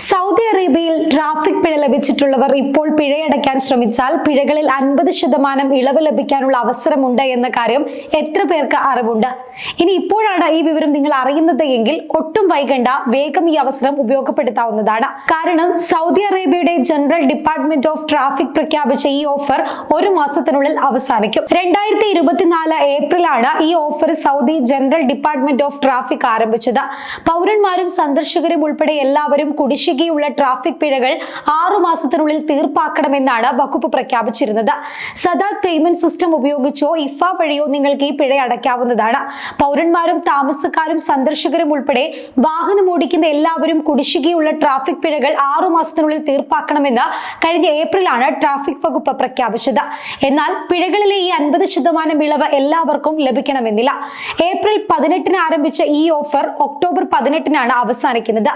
Saudi അറേബ്യയിൽ traffic പിഴ ലഭിച്ചിട്ടുള്ളവർ ഇപ്പോൾ പിഴയടയ്ക്കാൻ ശ്രമിച്ചാൽ പിഴകളിൽ 50% ഇളവ് ലഭിക്കാനുള്ള അവസരമുണ്ട് എന്ന കാര്യം എത്ര പേർക്ക് അറിവുണ്ട്? ഇനി ഇപ്പോഴാണ് ഈ വിവരം നിങ്ങൾ അറിയുന്നത് എങ്കിൽ ഒട്ടും വൈകണ്ട, വേഗം ഈ അവസരം ഉപയോഗപ്പെടുത്താവുന്നതാണ്. കാരണം സൗദി അറേബ്യയുടെ ജനറൽ ഡിപ്പാർട്ട്മെന്റ് ഓഫ് ട്രാഫിക് പ്രഖ്യാപിച്ച ഈ ഓഫർ ഒരു മാസത്തിനുള്ളിൽ അവസാനിക്കും. 2024 ഏപ്രിലാണ് ഈ offer Saudi general department of traffic ആരംഭിച്ചത്. പൗരന്മാരും സന്ദർശകരും ഉൾപ്പെടെ എല്ലാവരും കുടിശ്ശികയുള്ള ട്രാഫിക് പിഴകൾ 6 മാസത്തിനുള്ളിൽ തീർപ്പാക്കണമെന്നാണ് വകുപ്പ് പ്രഖ്യാപിച്ചിരുന്നത്. സദാത് പേയ്മെന്റ് സിസ്റ്റം ഉപയോഗിച്ചോ ഇഫ വഴിയോ നിങ്ങൾക്ക് ഈ പിഴ അടയ്ക്കാവുന്നതാണ്. പൗരന്മാരും താമസക്കാരും സന്ദർശകരും ഉൾപ്പെടെ വാഹനം ഓടിക്കുന്ന എല്ലാവരും കുടിശ്ശികയുള്ള ട്രാഫിക് പിഴകൾ 6 മാസത്തിനുള്ളിൽ തീർപ്പാക്കണമെന്ന് കഴിഞ്ഞ ഏപ്രിലാണ് ട്രാഫിക് വകുപ്പ് പ്രഖ്യാപിച്ചത്. എന്നാൽ പിഴകളിലെ ഈ 50% ഇളവ് എല്ലാവർക്കും ലഭിക്കണമെന്നില്ല. ഏപ്രിൽ 18 ആരംഭിച്ച ഈ ഓഫർ ഒക്ടോബർ 18 അവസാനിക്കുന്നത്.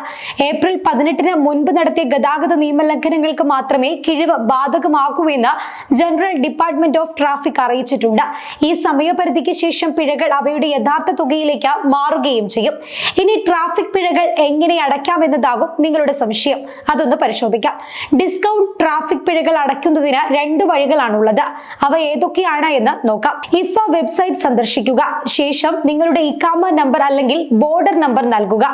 ഏപ്രിൽ 18 മുൻപ് നടത്തിയ ഗതാഗത നിയമലംഘനങ്ങൾക്ക് മാത്രമേ കിഴിവ് ബാധകമാകൂ എന്ന് ജനറൽ ഡിപ്പാർട്ട്മെന്റ് ഓഫ് ട്രാഫിക് അറിയിച്ചിട്ടുണ്ട്. ഈ സമയപരിധിക്ക് ശേഷം പിഴകൾ അവയുടെ യഥാർത്ഥ തുകയിലേക്ക് മാറുകയും ചെയ്യും. ഇനി ട്രാഫിക് പിഴകൾ എങ്ങനെ അടയ്ക്കാമെന്നതാകും നിങ്ങളുടെ സംശയം. അതൊന്ന് പരിശോധിക്കാം. ഡിസ്കൗണ്ട് ട്രാഫിക് പിഴകൾ അടയ്ക്കുന്നതിന് 2 വഴികളാണുള്ളത്. അവ ഏതൊക്കെയാണ് എന്ന് നോക്കാം. ഇഫ വെബ്സൈറ്റ് സന്ദർശിക്കുക. ശേഷം നിങ്ങളുടെ ഇഖാമ നമ്പർ അല്ലെങ്കിൽ ബോർഡർ നമ്പർ നൽകുക.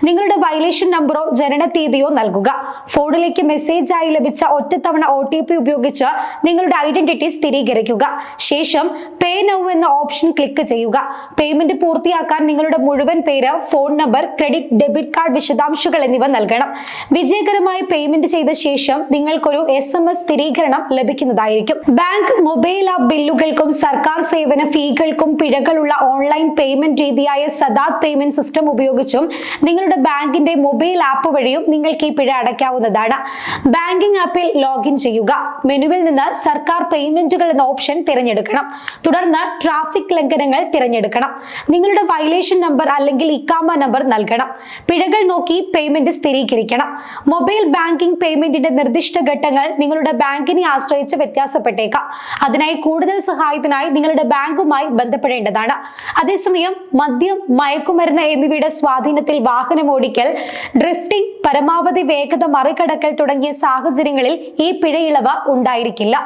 നിങ്ങളുടെ വയലേഷൻ നമ്പറോ ജനന തീയതിയോ നൽകുക. ഫോണിലേക്ക് മെസ്സേജ് ആയി ലഭിച്ച ഒറ്റത്തവണ OTP ഉപയോഗിച്ച് നിങ്ങളുടെ ഐഡന്റിറ്റി സ്ഥിരീകരിക്കുക. ശേഷം പേ നൗ എന്ന ഓപ്ഷൻ ക്ലിക്ക് ചെയ്യുക. പേയ്മെന്റ് പൂർത്തിയാക്കാൻ നിങ്ങളുടെ മുഴുവൻ പേര്, phone number, credit debit card വിശദാംശങ്ങൾ എന്നിവ നൽകണം. വിജയകരമായി പേയ്മെന്റ് ചെയ്ത ശേഷം നിങ്ങൾക്കൊരു SMS സ്ഥിരീകരണം ലഭിക്കുന്നതായിരിക്കും. ബാങ്ക് മൊബൈൽ ആപ്പ് ബില്ലുകൾക്കും സർക്കാർ സേവന ഫീകൾക്കും പിഴകളുള്ള online payment രീതിയായ Sadat payment system ഉപയോഗിച്ചും നിങ്ങളുടെ ബാങ്കിന്റെ മൊബൈൽ ആപ്പ് വഴിയും നിങ്ങൾക്ക് ഈ പിഴ അടയ്ക്കാവുന്നതാണ്. ബാങ്കിംഗ് ആപ്പിൽ ലോഗിൻ ചെയ്യുക. മെനുവിൽ നിന്ന് സർക്കാർ പേയ്മെന്റുകൾ എന്ന ഓപ്ഷൻ തിരഞ്ഞെടുക്കണം. തുടർന്ന് ട്രാഫിക് ലംഘനങ്ങൾ തിരഞ്ഞെടുക്കണം. നിങ്ങളുടെ വയലേഷൻ നമ്പർ അല്ലെങ്കിൽ ഇഖാമ നമ്പർ നൽകണം. പിഴകൾ നോക്കി പേയ്മെന്റ് സ്ഥിരീകരിക്കണം. മൊബൈൽ ബാങ്കിംഗ് പേയ്മെന്റിന്റെ നിർദ്ദിഷ്ട ഘട്ടങ്ങൾ നിങ്ങളുടെ ബാങ്കിനെ ആശ്രയിച്ച് വ്യത്യാസപ്പെട്ടേക്കാം. അതിനായി കൂടുതൽ സഹായത്തിനായി നിങ്ങളുടെ ബാങ്കുമായി ബന്ധപ്പെടേണ്ടതാണ്. അതേസമയം മദ്യം, മയക്കുമരുന്ന് എന്നിവയുടെ സ്വാധീനത്തിൽ വാഹനം ഓടിക്കൽ, ഡ്രിഫ്റ്റിംഗ്, പരമാവധി വേഗത മറികടക്കൽ തുടങ്ങിയ സാഹചര്യങ്ങളിൽ ഈ പിഴയിളവ് ഉണ്ടായിരിക്കില്ല.